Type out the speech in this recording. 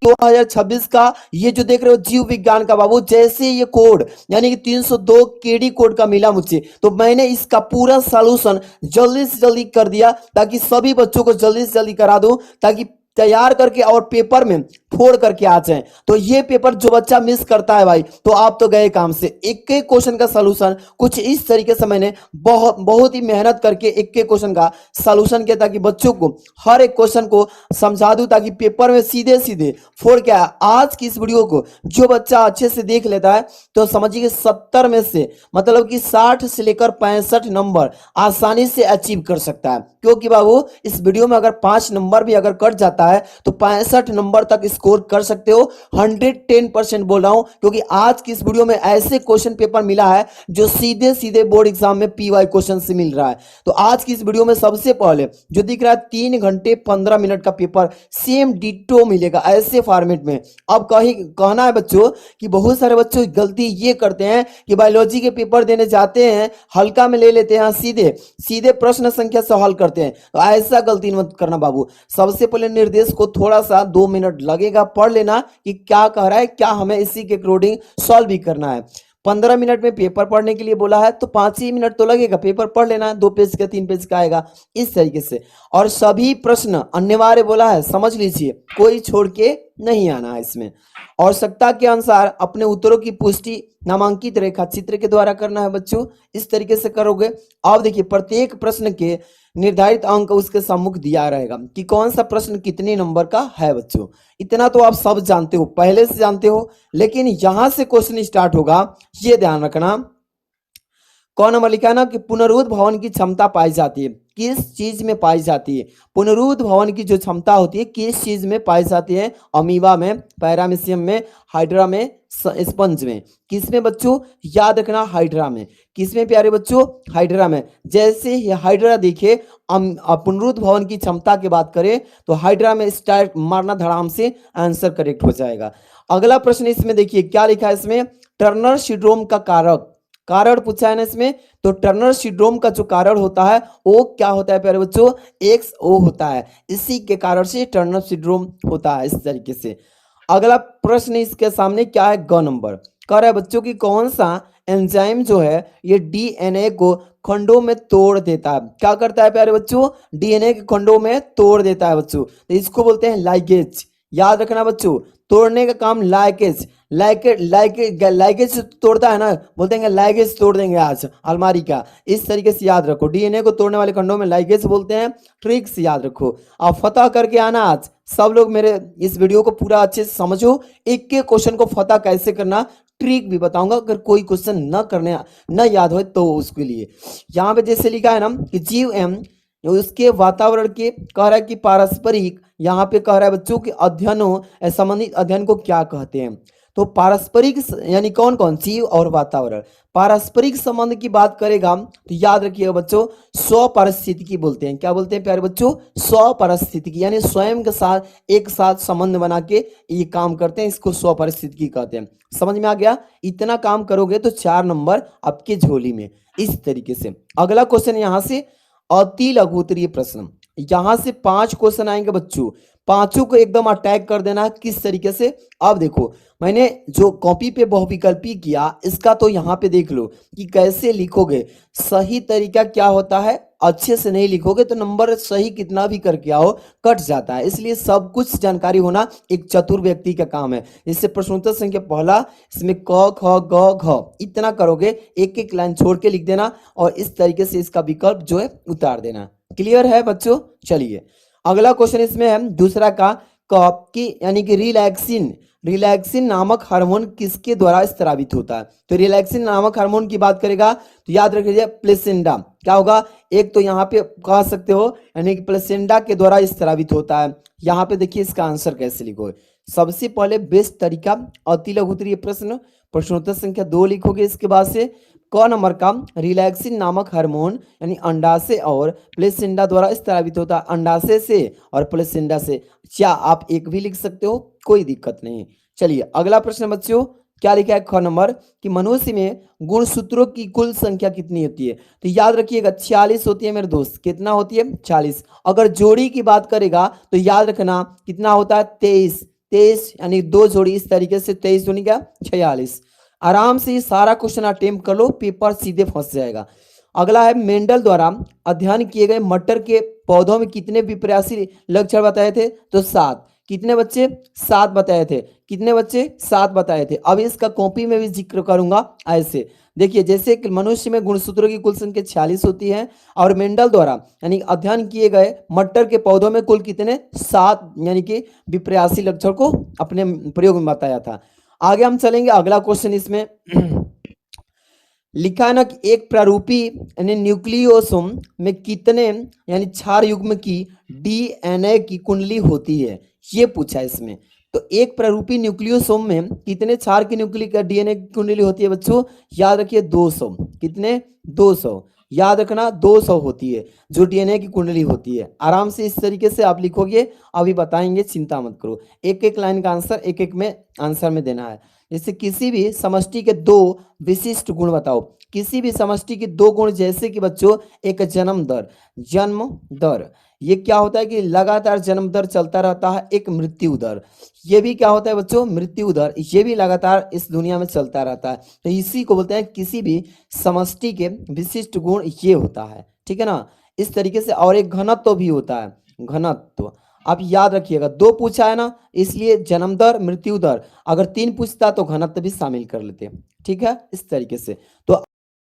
2026 का ये जो देख रहे हो जीव विज्ञान का बाबू, जैसे ये कोड यानी कि 302 केडी कोड का मिला मुझे, तो मैंने इसका पूरा सॉल्यूशन जल्दी से जल्दी कर दिया ताकि सभी बच्चों को जल्दी से जल्दी करा दूं, ताकि तैयार करके और पेपर में फोड़ करके आ जाए। तो ये पेपर जो बच्चा मिस करता है भाई, तो आप तो गए काम से। एक एक क्वेश्चन का सॉल्यूशन कुछ इस तरीके से मैंने बहुत ही मेहनत करके एक एक क्वेश्चन का सॉल्यूशन किया, ताकि बच्चों को हर एक क्वेश्चन को समझा दूं, ताकि पेपर में सीधे सीधे फोड़ के आए। आज की इस वीडियो को जो बच्चा अच्छे से देख लेता है, तो समझिए 70 में से मतलब कि 60 से लेकर 65 नंबर आसानी से अचीव कर सकता है। क्योंकि बाबू इस वीडियो में अगर 5 नंबर भी अगर कट जाता है तो 65 नंबर तक स्कोर कर सकते हो। 110% बोल रहा हूं, क्योंकि आज की इस वीडियो में ऐसे क्वेश्चन पेपर मिला है जो सीधे सीधे बोर्ड एग्जाम में पीवाई क्वेश्चन से मिल रहा है। तो आज की इस वीडियो में सबसे पहले जो दिख रहा है 3 घंटे 15 मिनट का पेपर सेम डिटो मिलेगा ऐसे फॉर्मेट में। अब कहना है बच्चों कि बहुत सारे बच्चों की गलती ये करते हैं कि बायोलॉजी के पेपर देने जाते हैं, हल्का में ले लेते हैं, सीधे सीधे प्रश्न संख्या से हल करते हैं। तो ऐसा गलती मत करना बाबू। सबसे पहले निर्देश को थोड़ा सा 2 मिनट लगेगा पढ़ लेना कि क्या कह रहा है, क्या हमें इसी के अकॉर्डिंग सॉल्व भी करना है। 15 मिनट में पेपर पढ़ने के लिए बोला है, तो 5 ही मिनट तो लगेगा, पेपर पढ़ लेना है। 2 पेज का 3 पेज का आएगा इस तरीके से। और सभी प्रश्न अनिवार्य बोला है, समझ लीजिए, कोई छोड़ के नहीं आना है इसमें। आवश्यकता के अनुसार अपने उत्तरों की पुष्टि नामांकित रेखा चित्र के द्वारा करना है बच्चों। इस तरीके से करोगे। अब देखिए प्रत्येक प्रश्न के निर्धारित अंक उसके सम्मुख दिया रहेगा कि कौन सा प्रश्न कितने नंबर का है बच्चों। इतना तो आप सब जानते हो, पहले से जानते हो, लेकिन यहां से क्वेश्चन स्टार्ट होगा, ये ध्यान रखना। कौन नंबर लिखा है ना कि पुनरुद्ध भवन की क्षमता पाई जाती है, किस चीज में पाई जाती है? पुनरुद्ध भवन की जो क्षमता होती है किस चीज में पाई जाती है? अमीबा में, पैरामीशियम में, हाइड्रा में, स्पंज में। किस में बच्चों? याद रखना, हाइड्रा में। किस में प्यारे बच्चों? हाइड्रा में। जैसे ही हाइड्रा देखिए, पुनरुद्ध भवन की क्षमता की बात करें तो हाइड्रा में स्टार्ट मारना धड़ाम से, आंसर करेक्ट हो जाएगा। अगला प्रश्न इसमें देखिए क्या लिखा है इसमें, टर्नर सिंड्रोम का कारण पूछा है ना इसमें। तो टर्नर सिंड्रोम का जो कारण होता है वो क्या होता है प्यारे बच्चों? XO होता है। इसी के कारण से टर्नर सिंड्रोम होता है इस तरीके से। अगला प्रश्न इसके सामने क्या है, ग नंबर कह रहा है बच्चों की कौन सा एंजाइम जो है ये DNA को खंडों में तोड़ देता है। क्या करता है प्यारे बच्चों? DNA के खंडों में तोड़ देता है बच्चों। तो इसको बोलते हैं लाइगेज। याद रखना बच्चों, तोड़ने का काम लाइगेज। लाइगेज तोड़ता है ना, बोलते हैं लाइगेज तोड़ देंगे आज अलमारी का। इस तरीके से याद रखो, DNA को तोड़ने वाले खंडों में लाइगेज बोलते हैं। ट्रिक से याद रखो। आप फतह करके आना आज सब लोग, मेरे इस वीडियो को पूरा अच्छे से समझो। एक एक क्वेश्चन को फतह कैसे करना, ट्रिक भी बताऊंगा। अगर कोई क्वेश्चन न याद हो तो उसके लिए यहाँ पे जैसे लिखा है ना कि जीव एवं उसके वातावरण के कह रहा है कि पारस्परिक, यहाँ पे कह रहा है बच्चों कि अध्ययनों संबंधित अध्ययन को क्या कहते हैं। तो पारस्परिक यानी कौन कौन? जीव और वातावरण। पारस्परिक संबंध की बात करेगा तो याद रखिएगा बच्चों, स्वपारिस्थितिकी बोलते हैं। क्या बोलते हैं प्यारे बच्चों? स्वपारिस्थितिकी, यानी स्वयं के साथ एक साथ संबंध बना के ये काम करते हैं, इसको स्वपारिस्थितिकी कहते हैं। समझ में आ गया? इतना काम करोगे तो 4 नंबर आपके झोली में। इस तरीके से अगला क्वेश्चन यहाँ से अति लघु उत्तरीय प्रश्न। यहां से 5 क्वेश्चन आएंगे बच्चों, पांचों को एकदम अटैक कर देना। किस तरीके से? अब देखो मैंने जो कॉपी पे बहुविकल्पी किया, इसका तो यहाँ पे देख लो कि कैसे लिखोगे। सही तरीका क्या होता है, अच्छे से नहीं लिखोगे तो नंबर सही कितना भी करके आओ कट जाता है। इसलिए सब कुछ जानकारी होना एक चतुर व्यक्ति का काम है। इससे प्रश्नोत्तर संख्या पहला, इसमें क ख ग घ इतना करोगे, एक एक लाइन छोड़ के लिख देना और इस तरीके से इसका विकल्प जो है उतार देना। क्लियर है बच्चों? चलिए अगला क्वेश्चन इसमें है दूसरा का, कप की यानी कि रिलैक्सिन नामक हार्मोन किसके द्वारा स्रावित होता है? तो रिलैक्सिन नामक हार्मोन की बात करेगा तो याद रखिए प्लेसेंडा। क्या होगा? एक तो यहाँ पे कह सकते हो यानी कि प्लेसेंडा के द्वारा स्रावित होता है। यहाँ पे देखिए इसका आंसर कैसे लिखोगे। सबसे पहले बेस्ट तरीका अति लघु उत्तरीय प्रश्न, प्रश्नोत्तर संख्या 2 लिखोगे। इसके बाद से क नंबर का रिलैक्सिन नामक हार्मोन यानी अंडाशय और प्लेसेंडा द्वारा स्रावित होता है। अंडाशय से और प्लेसेंडा से, क्या आप एक भी लिख सकते हो, कोई दिक्कत नहीं। चलिए अगला प्रश्न बच्चों क्या लिखा है, ख नंबर कि मनुष्य में गुणसूत्रों की कुल संख्या कितनी होती है? तो याद रखिएगा 46 होती है मेरे दोस्त। कितना होती है? 40। अगर जोड़ी की बात करेगा तो याद रखना कितना होता है? 23। 23 यानी 2 जोड़ी, इस तरीके से 23 दूनी क्या 46। आराम से ये सारा क्वेश्चन अटेम्प्ट कर लो, पेपर सीधे फंस जाएगा। अगला है मेंडल द्वारा अध्ययन किए गए मटर के पौधों में कितने विपरासी लक्षण बताए थे? तो 7। कितने बच्चे? 7 बताए थे। कितने बच्चे? 7 बताए थे। अब इसका कॉपी में भी जिक्र करूंगा ऐसे। देखिए, जैसे कि मनुष्य में गुणसूत्रों की कुल संख्या 46 होती है और मेंडल द्वारा यानी अध्ययन किए गए मटर के पौधों में कुल कितने? 7 यानी कि विपरासी लक्षण को अपने प्रयोग में बताया था। आगे हम चलेंगे, अगला क्वेश्चन इसमें लिखा है ना कि एक प्रारूपी यानी न्यूक्लियोसोम में कितने यानी क्षार युग्म की डीएनए की कुंडली होती है, ये पूछा है इसमें। तो एक प्रारूपी न्यूक्लियोसोम में कितने क्षार की न्यूक्लिक का डीएनए की कुंडली होती है बच्चों? याद रखिए 200। कितने? 200। याद रखना 200 होती है जो डीएनए की कुंडली होती है। आराम से इस तरीके से आप लिखोगे, अभी बताएंगे, चिंता मत करो। एक एक लाइन का आंसर एक एक में आंसर में देना है। जैसे किसी भी समष्टि के 2 विशिष्ट गुण बताओ। किसी भी समष्टि के 2 गुण, जैसे कि बच्चों एक जन्म दर ये क्या होता है कि लगातार जन्म दर चलता रहता है। एक मृत्यु दर, ये भी क्या होता है बच्चों? मृत्यु दर, ये भी लगातार इस दुनिया में चलता रहता है। तो इसी को बोलते हैं किसी भी समष्टि के विशिष्ट गुण, ये होता है। ठीक है ना, इस तरीके से। और एक घनत्व भी होता है, घनत्व। आप याद रखिएगा, 2 पूछा है ना, इसलिए जन्म दर, मृत्यु दर। अगर 3 पूछता तो घनत्व भी शामिल कर लेते। ठीक है, इस तरीके से। तो